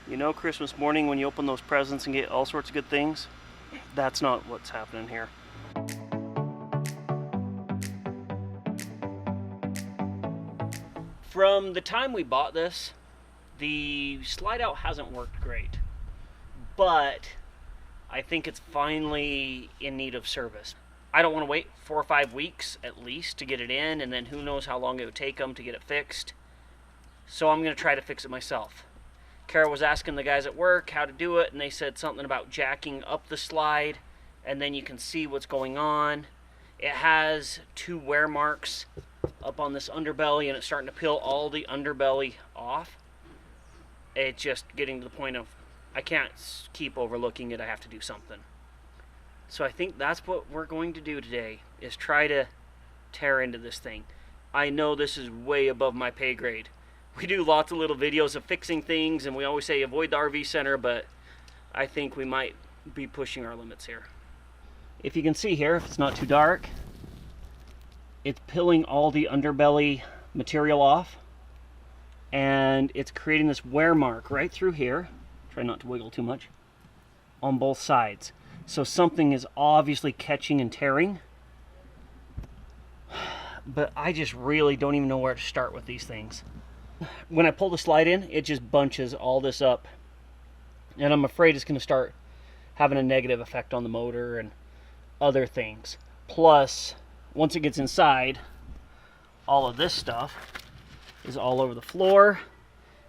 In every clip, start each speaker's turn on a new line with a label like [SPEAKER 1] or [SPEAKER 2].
[SPEAKER 1] You know, Christmas morning when you open those presents and get all sorts of good things? That's not what's happening here. From the time we bought this, the Slideout hasn't worked great, but I think it's finally in need of service. I don't want to wait 4 or 5 weeks at least to get it in, and then who knows how long it would take them to get it fixed. So I'm going to try to fix it myself. Kara was asking the guys at work how to do it, and they said something about jacking up the slide, and then you can see what's going on. It has 2 wear marks up on this underbelly, and it's starting to peel all the underbelly off. It's just getting to the point of I can't keep overlooking it. I have to do something. So I think that's what we're going to do today, is try to tear into this thing. I know this is way above my pay grade. We do lots of little videos of fixing things, and we always say avoid the RV center, but I think we might be pushing our limits here. If you can see here, if it's not too dark, it's peeling all the underbelly material off, and it's creating this wear mark right through here. Try not to wiggle too much. On both sides. So something is obviously catching and tearing. But I just really don't even know where to start with these things. When I pull the slide in, it just bunches all this up. And I'm afraid it's going to start having a negative effect on the motor and other things. Plus, once it gets inside, all of this stuff is all over the floor.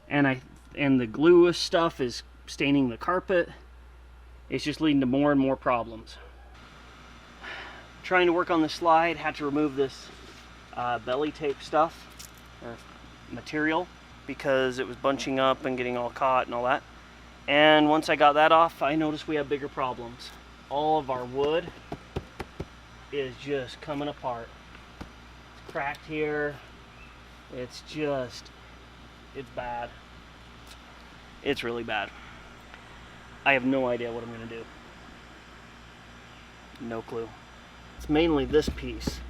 [SPEAKER 1] And the glue stuff is staining the carpet. It's just leading to more and more problems. Trying to work on the slide, had to remove this belly tape stuff, or material, because it was bunching up and getting all caught and all that. And once I got that off, I noticed we have bigger problems. All of our wood is just coming apart. It's cracked here. It's bad. It's really bad. I have no idea what I'm going to do. No clue. It's mainly this piece.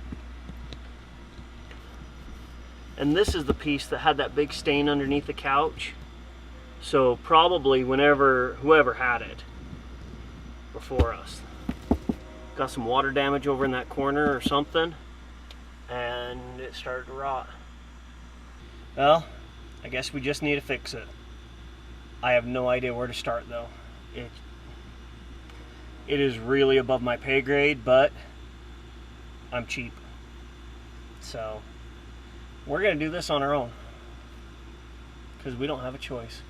[SPEAKER 1] And this is the piece that had that big stain underneath the couch. So probably whoever had it before us got some water damage over in that corner or something, and it started to rot. Well, I guess we just need to fix it. I have no idea where to start though. It is really above my pay grade, but I'm cheap. So we're going to do this on our own because we don't have a choice.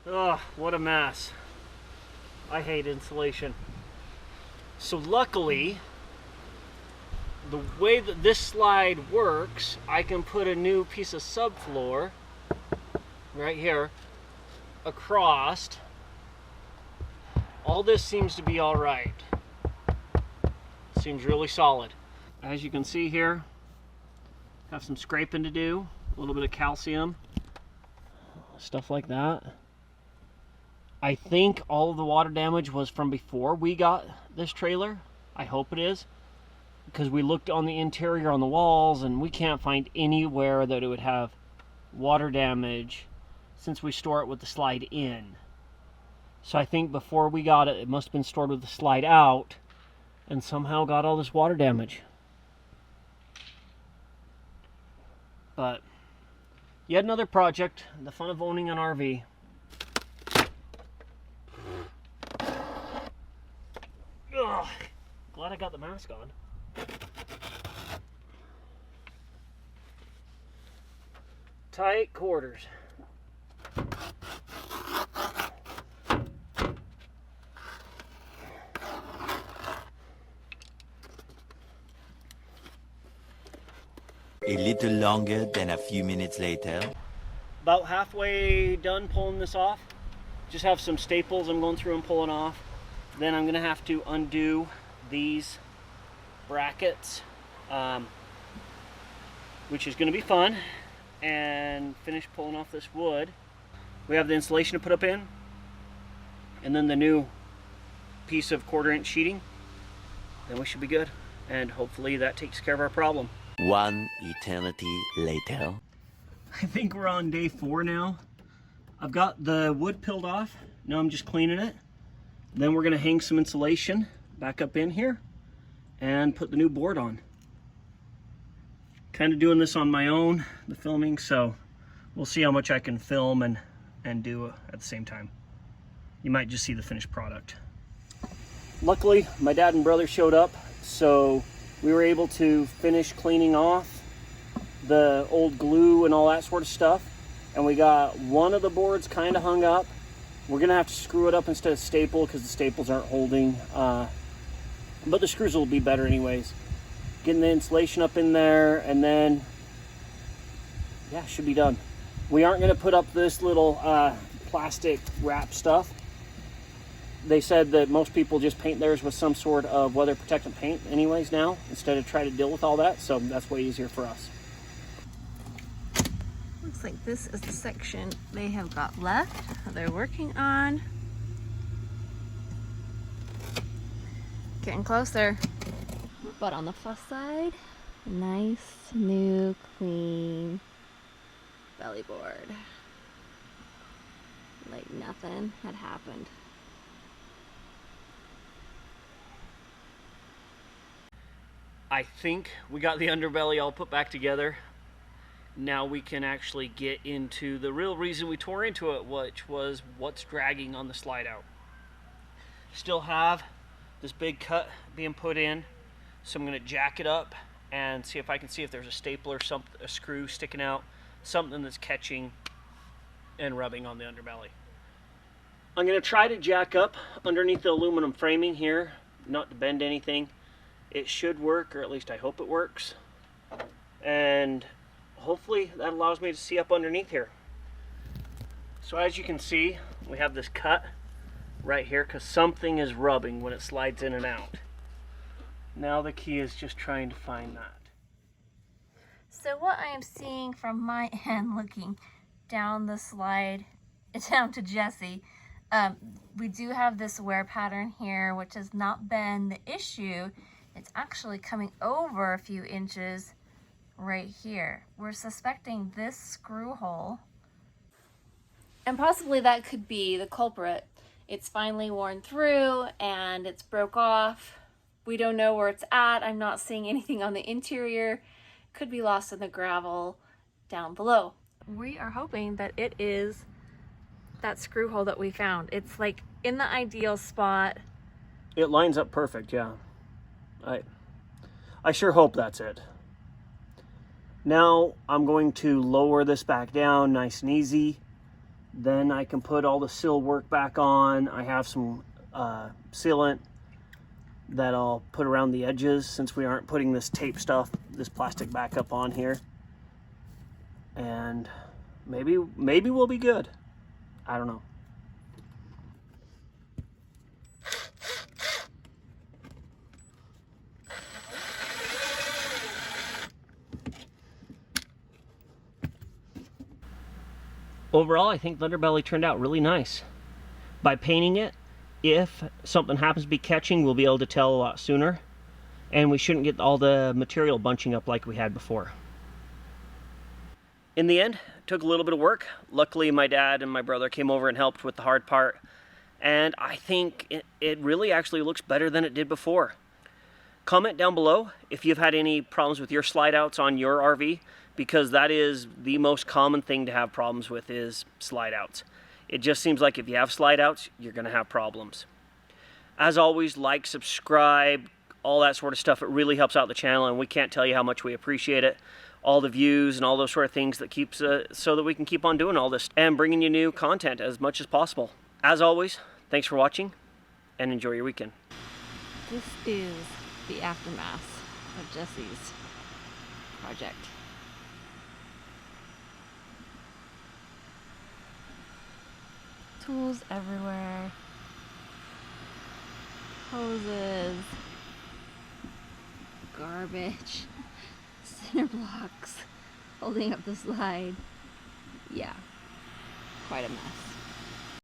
[SPEAKER 1] Oh, what a mess. I hate insulation. So luckily, the way that this slide works, I can put a new piece of subfloor right here across. All this seems to be all right. Seems really solid. As you can see here, have some scraping to do, a little bit of calcium, stuff like that. I think all of the water damage was from before we got this trailer. I hope it is, because we looked on the interior on the walls and we can't find anywhere that it would have water damage since we store it with the slide in. So I think before we got it, it must have been stored with the slide out and somehow got all this water damage. But yet another project, the fun of owning an RV. Ugh, glad I got the mask on. Tight quarters.
[SPEAKER 2] A little longer than a few minutes later.
[SPEAKER 1] About halfway done pulling this off. Just have some staples I'm going through and pulling off. Then I'm gonna have to undo these brackets, which is gonna be fun, and finish pulling off this wood. We have the insulation to put up in, and then the new piece of 1/4-inch sheeting, then we should be good. And hopefully that takes care of our problem.
[SPEAKER 2] One eternity later.
[SPEAKER 1] I think we're on day 4 now. I've got the wood peeled off. Now I'm just cleaning it. Then we're gonna hang some insulation back up in here and put the new board on. Kind of doing this on my own, the filming, so we'll see how much I can film and do at the same time. You might just see the finished product. Luckily, my dad and brother showed up, so we were able to finish cleaning off the old glue and all that sort of stuff. And we got one of the boards kind of hung up. We're gonna have to screw it up instead of staple because the staples aren't holding. But the screws will be better anyways. Getting the insulation up in there, and then, yeah, should be done. We aren't gonna put up this little plastic wrap stuff. They said that most people just paint theirs with some sort of weather protectant paint anyways now, instead of try to deal with all that, so that's way easier for us.
[SPEAKER 3] Looks like this is the section they have got left, they're working on. Getting closer. But on the plus side, nice, new, clean belly board. Like nothing had happened.
[SPEAKER 1] I think we got the underbelly all put back together. Now we can actually get into the real reason we tore into it, which was what's dragging on the slide out. Still have this big cut being put in, so I'm going to jack it up and see if I can see if there's a staple or something, a screw sticking out, something that's catching and rubbing on the underbelly. I'm going to try to jack up underneath the aluminum framing here, not to bend anything. It should work, or at least I hope it works. And hopefully that allows me to see up underneath here. So as you can see, we have this cut right here because something is rubbing when it slides in and out. Now the key is just trying to find that.
[SPEAKER 3] So what I am seeing from my end looking down the slide, down to Jesse, we do have this wear pattern here, which has not been the issue. It's actually coming over a few inches right here. We're suspecting this screw hole. And possibly that could be the culprit. It's finally worn through and it's broke off. We don't know where it's at. I'm not seeing anything on the interior. Could be lost in the gravel down below. We are hoping that it is that screw hole that we found. It's like in the ideal spot.
[SPEAKER 1] It lines up perfect, yeah. I sure hope that's it. Now I'm going to lower this back down nice and easy. Then I can put all the seal work back on. I have some sealant that I'll put around the edges since we aren't putting this tape stuff, this plastic back up on here. And maybe we'll be good. I don't know. Overall, I think the underbelly turned out really nice. By painting it, if something happens to be catching, we'll be able to tell a lot sooner. And we shouldn't get all the material bunching up like we had before. In the end, it took a little bit of work. Luckily, my dad and my brother came over and helped with the hard part. And I think it really actually looks better than it did before. Comment down below if you've had any problems with your slide outs on your RV, because that is the most common thing to have problems with, is slide outs. It just seems like if you have slide outs, you're going to have problems. As always, like, subscribe, all that sort of stuff. It really helps out the channel, and we can't tell you how much we appreciate it. All the views and all those sort of things that keeps so that we can keep on doing all this and bringing you new content as much as possible. As always, thanks for watching and enjoy your weekend.
[SPEAKER 3] This is the aftermath of Jesse's project. Tools everywhere, hoses, garbage, center blocks holding up the slide. Yeah, quite a mess.